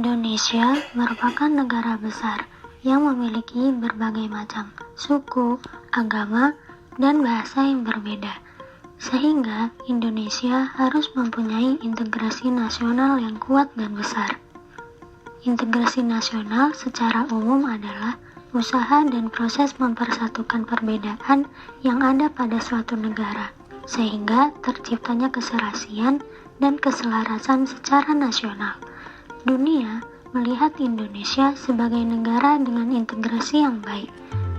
Indonesia merupakan negara besar yang memiliki berbagai macam suku, agama, dan bahasa yang berbeda. Sehingga Indonesia harus mempunyai integrasi nasional yang kuat dan besar. Integrasi nasional secara umum adalah usaha dan proses mempersatukan perbedaan yang ada pada suatu negara, sehingga terciptanya keserasian dan keselarasan secara nasional. Dunia melihat Indonesia sebagai negara dengan integrasi yang baik,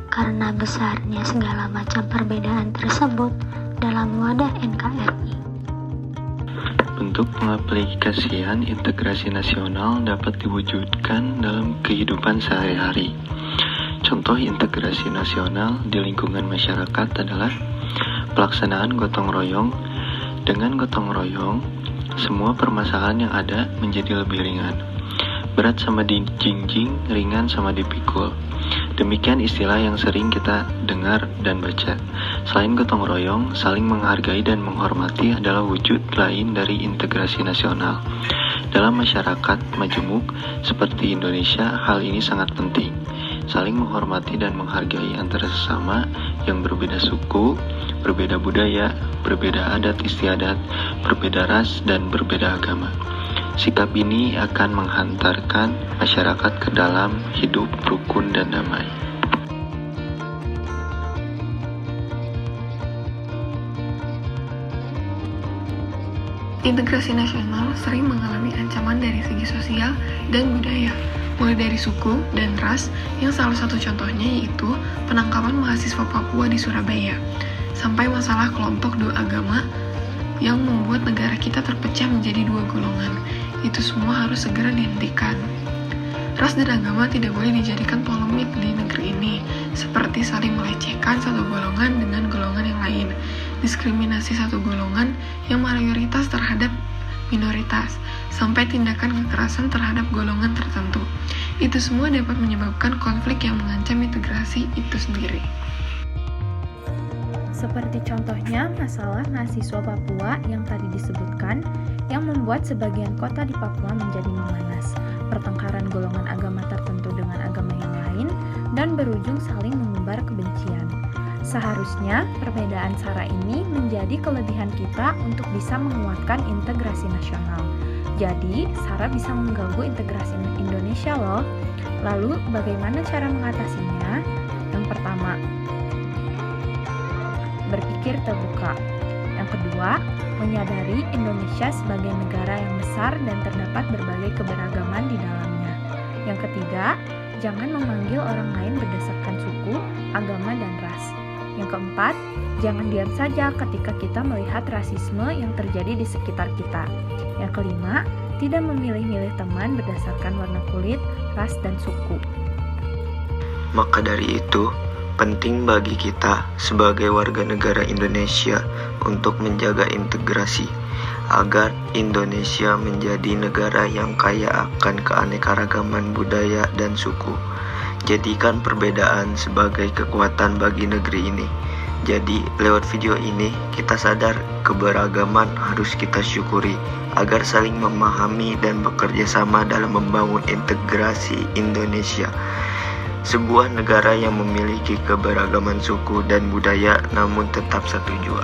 karena besarnya segala macam perbedaan tersebut dalam wadah NKRI. Bentuk pengaplikasian integrasi nasional dapat diwujudkan dalam kehidupan sehari-hari. Contoh integrasi nasional di lingkungan masyarakat adalah pelaksanaan gotong royong. Dengan gotong royong, semua permasalahan yang ada menjadi lebih ringan. Berat sama dijinjing, ringan sama dipikul. Demikian istilah yang sering kita dengar dan baca. Selain gotong royong, saling menghargai dan menghormati adalah wujud lain dari integrasi nasional. Dalam masyarakat majemuk seperti Indonesia, hal ini sangat penting. Saling menghormati dan menghargai antara sesama yang berbeda suku, berbeda budaya, berbeda adat istiadat, berbeda ras, dan berbeda agama. Sikap ini akan menghantarkan masyarakat ke dalam hidup rukun dan damai. Integrasi nasional sering mengalami ancaman dari segi sosial dan budaya, mulai dari suku dan ras, yang salah satu contohnya yaitu penangkapan mahasiswa Papua di Surabaya, sampai masalah kelompok dua agama yang membuat negara kita terpecah menjadi dua golongan. Itu semua harus segera dihentikan. Ras dan agama tidak boleh dijadikan polemik di negeri ini, seperti saling melecehkan satu golongan dengan golongan yang lain, diskriminasi satu golongan yang mayoritas terhadap minoritas, sampai tindakan kekerasan terhadap golongan tertentu. Itu semua dapat menyebabkan konflik yang mengancam integrasi itu sendiri. Seperti contohnya masalah mahasiswa Papua yang tadi disebutkan, yang membuat sebagian kota di Papua menjadi memanas, pertengkaran golongan agama tertentu dengan agama yang lain, dan berujung saling mengumbar kebencian. Seharusnya perbedaan sara ini menjadi kelebihan kita untuk bisa menguatkan integrasi nasional. Jadi, sara bisa mengganggu integrasi Indonesia loh. Lalu, bagaimana cara mengatasinya? Yang pertama, berpikir terbuka. Yang kedua, menyadari Indonesia sebagai negara yang besar dan terdapat berbagai keberagaman di dalamnya. Yang ketiga, jangan memanggil orang lain berdasarkan suku, agama, dan ras. Yang keempat, jangan diam saja ketika kita melihat rasisme yang terjadi di sekitar kita. Yang kelima, tidak memilih-milih teman berdasarkan warna kulit, ras, dan suku. Maka dari itu, penting bagi kita sebagai warga negara Indonesia untuk menjaga integrasi agar Indonesia menjadi negara yang kaya akan keanekaragaman budaya dan suku. Jadikan perbedaan sebagai kekuatan bagi negeri ini. Jadi, lewat video ini kita sadar keberagaman harus kita syukuri agar saling memahami dan bekerja sama dalam membangun integrasi Indonesia. Sebuah negara yang memiliki keberagaman suku dan budaya namun tetap satu jua.